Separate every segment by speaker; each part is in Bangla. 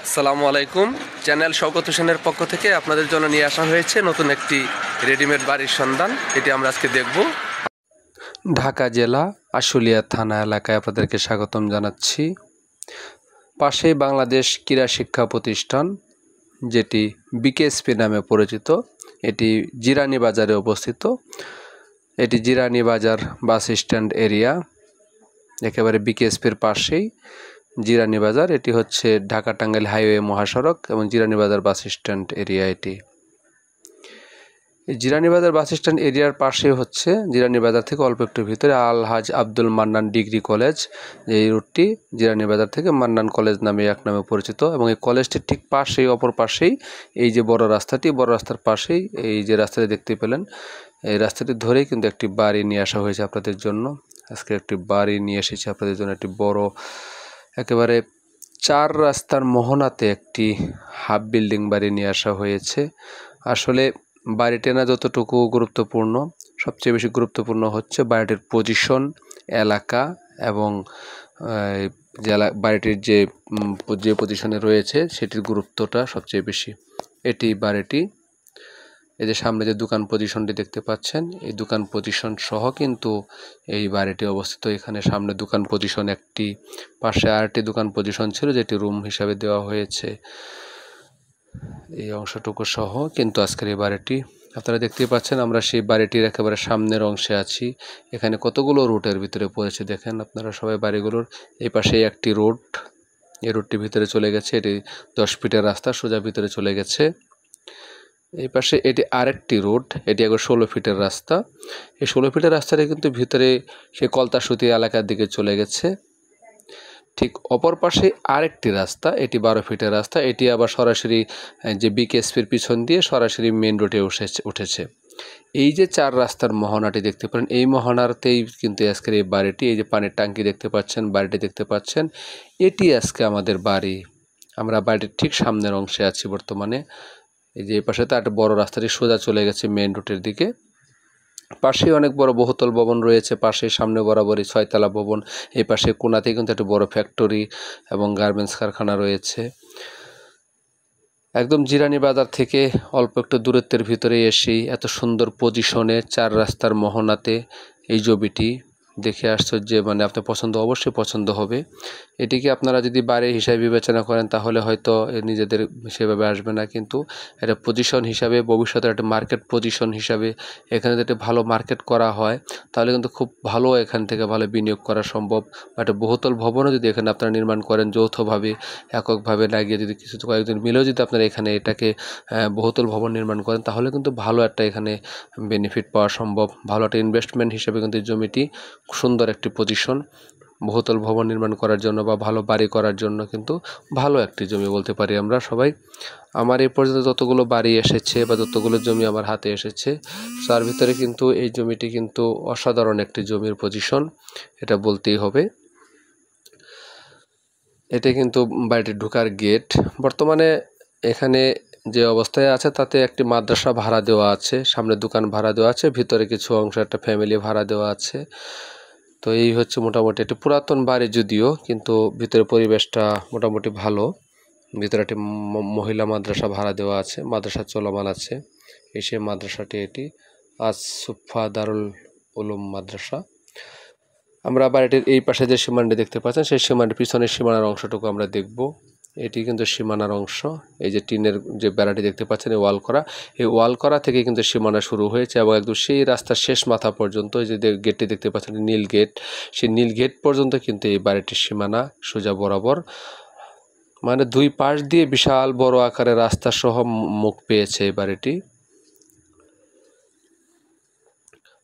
Speaker 1: আসসালামু আলাইকুম। চ্যানেল শওকত হোসেনের পক্ষ থেকে আপনাদের জন্য নিয়ে আসা হয়েছে নতুন একটি রেডিমেড বাড়ির সন্ধান। এটি আমরা আজকে দেখব। ঢাকা জেলা আশুলিয়া থানা এলাকায় আপনাদেরকে স্বাগতম জানাচ্ছি। পাশেই বাংলাদেশ ক্রীড়া শিক্ষা প্রতিষ্ঠান, যেটি বিকেএসপি নামে পরিচিত, এটি জিরানী বাজারে অবস্থিত। এটি জিরানী বাজার বাস স্ট্যান্ড এরিয়া, একেবারে বিকেএসপির পাশেই জিরানী বাজার। এটি হচ্ছে ঢাকা টাঙ্গাইল হাইওয়ে মহাসড়ক এবং জিরানী বাজার বাস স্ট্যান্ড এরিয়া। এটি জিরানী বাজার বাস স্ট্যান্ড এরিয়ার পাশে হচ্ছে জিরানী বাজার থেকে অল্প একটু ভিতরে আলহাজ আব্দুল মান্নান ডিগ্রি কলেজ। এই রুটটি জিরানী বাজার থেকে মান্নান কলেজ নামে এক নামে পরিচিত, এবং এই কলেজটির ঠিক পাশেই, অপর পাশেই এই যে বড় রাস্তাটি, বড় রাস্তার পাশেই এই যে রাস্তাটি দেখতে পেলেন, এই রাস্তাটি ধরেই কিন্তু একটি বাড়ি নিয়ে আসা হয়েছে আপনাদের জন্য। আজকে একটি বাড়ি নিয়ে এসেছি আপনাদের জন্য, একটি বড়, একেবারে 4 রাস্তার মোহনাতে একটি হাফ বিল্ডিং বাড়ি নিয়ে আসা হয়েছে। আসলে বাড়িটি না যতটুকু গুরুত্বপূর্ণ, সবচেয়ে বেশি গুরুত্বপূর্ণ হচ্ছে বাড়িটির পজিশন, এলাকা, এবং বাড়িটির যে পজিশনে রয়েছে সেটির গুরুত্বটা সবচেয়ে বেশি। এটি বাড়িটি, এই যে সামনে যে দোকান পজিশনটি দেখতে পাচ্ছেন, এই দোকান পজিশন সহ কিন্তু এই বাড়িটি অবস্থিত। এখানে সামনে দোকান পজিশন একটি, পাশে আরেকটি দোকান পজিশন ছিল যেটি রুম হিসাবে দেওয়া হয়েছে। এই অংশটুকু সহ কিন্তু আজকের এই বাড়িটি আপনারা দেখতেই পাচ্ছেন। আমরা সেই বাড়িটির একেবারে সামনের অংশে আছি। এখানে কতগুলো রুটের ভিতরে পড়েছে দেখেন আপনারা সবাই বাড়িগুলোর। এই পাশে একটি রোড, এই রোডটি ভিতরে চলে গেছে, এটি 10 ফিটের রাস্তা সোজা ভিতরে চলে গেছে। এই পাশে এটি আরেকটি রোড, এটি একবার 16 ফিটের রাস্তা। এই 16 ফিটের রাস্তাটা কিন্তু ভিতরে সেই কলতাসুতি এলাকার দিকে চলে গেছে। ঠিক অপর পাশে আরেকটি রাস্তা, এটি 12 ফিটের রাস্তা, এটি আবার সরাসরি যে বিকেএসপির পিছন দিয়ে সরাসরি মেন রোডে উঠেছে। এই যে 4 রাস্তার মোহনাটি দেখতে পারেন, এই মোহনাতেই কিন্তু আজকের এই বাড়িটি, এই যে পানির ট্যাঙ্কি দেখতে পাচ্ছেন, বাড়িটি দেখতে পাচ্ছেন, এটি আজকে আমাদের বাড়ি। আমরা বাড়িটির ঠিক সামনের অংশে আছি বর্তমানে। এই যে এই পাশে তো একটা বড় রাস্তাটি সোজা চলে গেছে মেন রোডের দিকে। পাশেই অনেক বড় বহুতল ভবন রয়েছে, পাশে সামনে বরাবরই 6 তলা ভবন। এই পাশে কোনাতেই কিন্তু একটা বড় ফ্যাক্টরি এবং গার্মেন্টস কারখানা রয়েছে। একদম জিরানী বাজার থেকে অল্প একটু দূরত্বের ভিতরে এসেই এত সুন্দর পজিশনে 4 রাস্তার মোহনাতে এই জমিটি দেখে আশ্চর্য, মানে আপনার অবশ্যই পছন্দ হবে। এটিকে আপনারা যদি বাড়ি হিসাবে বিবেচনা করেন তাহলে হয়তো নিজেদের সেভাবে আসবে না, কিন্তু এটা পজিশন হিসাবে, ভবিষ্যতে একটা মার্কেট পজিশন হিসাবে এখানে যদি ভালো মার্কেট করা হয় তাহলে কিন্তু খুব ভালো, এখান থেকে ভালো বিনিয়োগ করা সম্ভব। বা একটা বহুতল ভবনও যদি এখানে আপনারা নির্মাণ করেন যৌথভাবে, এককভাবে লাগিয়ে যদি কিছু কয়েকজন মিলেও যদি আপনারা এখানে এটাকে বহুতল ভবন নির্মাণ করেন তাহলে কিন্তু ভালো একটা এখানে বেনিফিট পাওয়া সম্ভব। ভালো একটা ইনভেস্টমেন্ট হিসেবে কিন্তু এই জমিটি সুন্দর একটি পজিশন, বহুতল ভবন নির্মাণ করার জন্য বা ভালো বাড়ি করার জন্য কিন্তু ভালো একটি জমি বলতে পারি আমরা সবাই। আমার এই পর্যন্ত যতগুলো বাড়ি এসেছে বা যতগুলো জমি আমার হাতে এসেছে তার ভিতরে কিন্তু এই জমিটি কিন্তু অসাধারণ একটি জমির পজিশন, এটা বলতেই হবে। এটা কিন্তু বাড়িটি ঢোকার গেট। বর্তমানে এখানে যে অবস্থায় আছে তাতে একটি মাদ্রাসা ভাড়া দেওয়া আছে, সামনে দোকান ভাড়া দেওয়া আছে, ভিতরে কিছু অংশ একটা ফ্যামিলি ভাড়া দেওয়া আছে। তো এই হচ্ছে মোটামুটি একটি পুরাতন বাড়ি যদিও, কিন্তু ভিতরে পরিবেশটা মোটামুটি ভালো। ভিতরে একটি মহিলা মাদ্রাসা ভাড়া দেওয়া আছে, মাদ্রাসা চলমান আছে। সে মাদ্রাসাটি এটি আস-সুফা দারুল উলুম মাদ্রাসা। আমরা বাড়িটির এই পাশে যে সীমানাটি দেখতে পাচ্ছেন সেই সীমানার পিছনের সীমানার অংশটুকু আমরা দেখব। এটি কিন্তু সীমানার অংশ। এই যে টিনের যে বেড়াটি দেখতে পাচ্ছেন, এই ওয়াল করা থেকে কিন্তু সীমানা শুরু হয়েছে এবং একদম সেই রাস্তার শেষ মাথা পর্যন্ত, এই যে গেটটি দেখতে পাচ্ছেন নীল গেট, সেই নীল গেট পর্যন্ত কিন্তু এই বাড়িটির সীমানা সোজা বরাবর। মানে 2 পাশ দিয়ে বিশাল বড় আকারের রাস্তা সহ মুখ পেয়েছে এই বাড়িটি।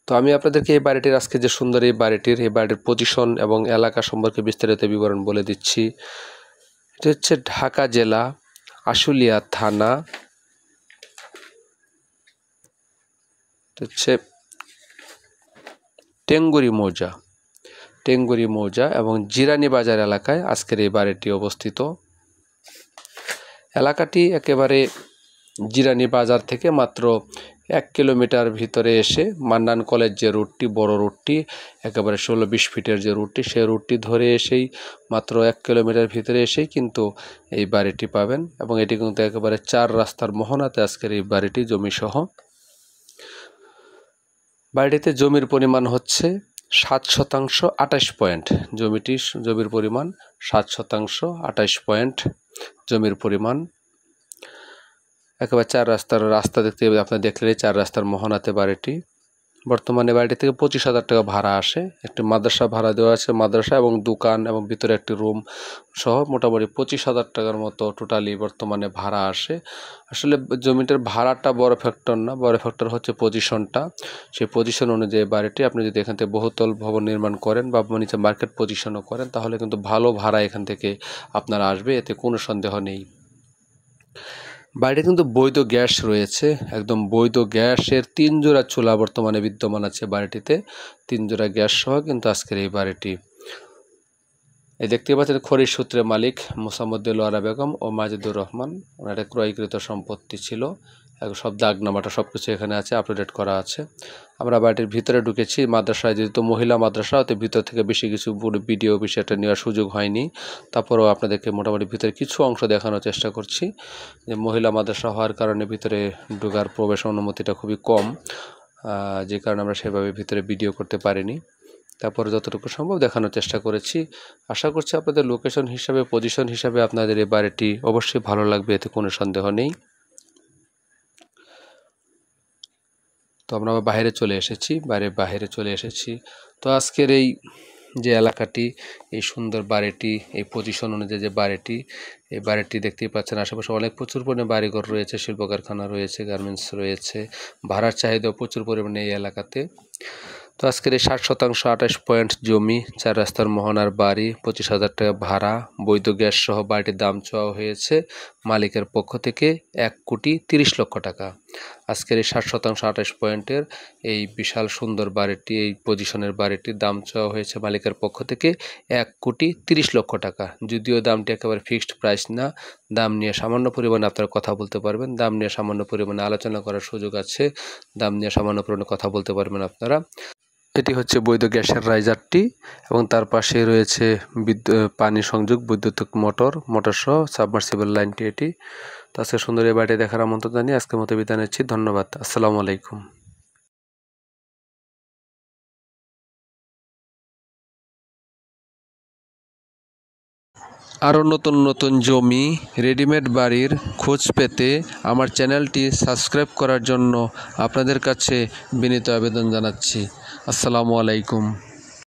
Speaker 1: তো আমি আপনাদেরকে এই বাড়িটির, আজকে যে সুন্দর এই বাড়িটির পজিশন এবং এলাকা সম্পর্কে বিস্তারিত বিবরণ বলে দিচ্ছি। এটা হচ্ছে ঢাকা জেলা আশুলিয়া থানা, হচ্ছে টেঙ্গুরি মৌজা এবং জিরানী বাজার এলাকায় আজকের এই বাড়িটি অবস্থিত। এলাকাটি একেবারে জিরানী বাজার থেকে মাত্র 1 কিলোমিটার ভিতরে এসে মান্নান কলেজ যে রুটটি, বড় রুটটি, একেবারে 16-20 ফিটের যে রুটটি, সেই রুটটি ধরে এসেই মাত্র 1 কিলোমিটার ভিতরে এসেই কিন্তু এই বাড়িটি পাবেন। এবং এটি কিন্তু একেবারে 4 রাস্তার মোহনাতে আজকের এই বাড়িটি জমিসহ। বাড়িটিতে জমির পরিমাণ হচ্ছে 7 শতাংশ 28 পয়েন্ট। জমির পরিমাণ 7 শতাংশ 28 পয়েন্ট জমির পরিমাণ। একেবারে 4 রাস্তা দেখতে আপনারা দেখলেন, 4 রাস্তার মোহনাতে বাড়িটি। বর্তমানে বাড়িটি থেকে 25,000 টাকা ভাড়া আসে। একটি মাদ্রাসা ভাড়া দেওয়া আছে, মাদ্রাসা এবং দোকান এবং ভিতরে একটি রুম সহ মোটামুটি 25,000 টাকার মতো টোটালি বর্তমানে ভাড়া আসে। আসলে জমিটার ভাড়াটা বড় ফ্যাক্টর না, বড় ফ্যাক্টর হচ্ছে পজিশনটা। সেই পজিশন অনুযায়ী বাড়িটি আপনি যদি এখান থেকে বহুতল ভবন নির্মাণ করেন বা নিচে মার্কেট পজিশনও করেন, তাহলে কিন্তু ভালো ভাড়া এখান থেকে আপনার আসবে, এতে কোনো সন্দেহ নেই। বাড়িতে কিন্তু বৈধ গ্যাস রয়েছে, একদম বৈধ গ্যাসের 3 জোড়া চুলা বর্তমানে বিদ্যমান আছে বাড়িটিতে। 3 জোড়া গ্যাস সহ কিন্তু আজকের এই বাড়িটি। এই দেখতে পাচ্ছেন খরিদ সূত্রে মালিক মোসাম্মদুল ওয়ারা বেগম ও মাজিদুর রহমান। ওনার ক্রয়কৃত সম্পত্তি ছিল, সব দাগনামাটা সব কিছু এখানে আছে, আপডেট করা আছে। আমরা বাড়িটির ভিতরে ঢুকেছি। মাদ্রাসায় যেহেতু মহিলা মাদ্রাসা, তো ভিতর থেকে বেশি কিছু ভিডিও বিষয়টা নেওয়ার সুযোগ হয়নি। তারপরেও আপনাদেরকে মোটামুটি ভিতরে কিছু অংশ দেখানোর চেষ্টা করছি। যে মহিলা মাদ্রাসা হওয়ার কারণে ভিতরে ঢোকার প্রবেশ অনুমতিটা খুবই কম, যে কারণে আমরা সেভাবে ভিতরে ভিডিও করতে পারিনি। তারপরে যতটুকু সম্ভব দেখানোর চেষ্টা করেছি। আশা করছি আপনাদের লোকেশন হিসাবে, পজিশন হিসাবে আপনাদের এই বাড়িটি অবশ্যই ভালো লাগবে, এতে কোনো সন্দেহ নেই। তো আমরা বাইরে চলে এসেছি, বাইরে চলে এসেছি। তো আজকের এই যে এলাকাটি, এই সুন্দর বাড়িটি, এই পজিশন অনুযায়ী যে বাড়িটি, এই বাড়িটি দেখতেই পাচ্ছেন আশেপাশে প্রচুর পরিমাণে বাড়িঘর রয়েছে, শিল্প কারখানা রয়েছে, গার্মেন্টস রয়েছে, ভাড়ার চাহিদাও প্রচুর পরিমাণে এই এলাকাতে। তো আজকের এই 60 শতাংশ 28 পয়েন্ট জমি, 4 রাস্তার মোহনার বাড়ি, 25,000 টাকা ভাড়া, বৈধ গ্যাস সহ বাড়িটির দাম চাওয়া হয়েছে মালিকের পক্ষ থেকে 1,30,00,000 টাকা। আজকের এই 60 শতাংশ 28 পয়েন্টের এই বিশাল সুন্দর বাড়িটি, এই পজিশনের বাড়িটির দাম চাওয়া হয়েছে মালিকের পক্ষ থেকে 1,30,00,000 টাকা। যদিও দামটি একেবারে ফিক্সড প্রাইস না, দাম নিয়ে সামান্য পরিমাণে আপনারা কথা বলতে পারবেন, দাম নিয়ে সামান্য পরিমাণে আলোচনা করার সুযোগ আছে, দাম নিয়ে সামান্য পরিমাণে কথা বলতে পারবেন আপনারা। এটি হচ্ছে বৈধ গ্যাসের রাইজারটি এবং তার পাশে রয়েছে পানি সংযোগ, বৈদ্যুতিক মোটর সহ সাবমার্সিবল লাইনটি এটি। তো আজকে সুন্দর এই বাড়িটি দেখার আমন্ত্রণ জানিয়ে আজকের মতো বিদায় নিচ্ছি। ধন্যবাদ। আসসালামু আলাইকুম। আরও নতুন নতুন জমি, রেডিমেড বাড়ির খোঁজ পেতে আমার চ্যানেলটি সাবস্ক্রাইব করার জন্য আপনাদের কাছে বিনীত আবেদন জানাচ্ছি। আসসালামু আলাইকুম।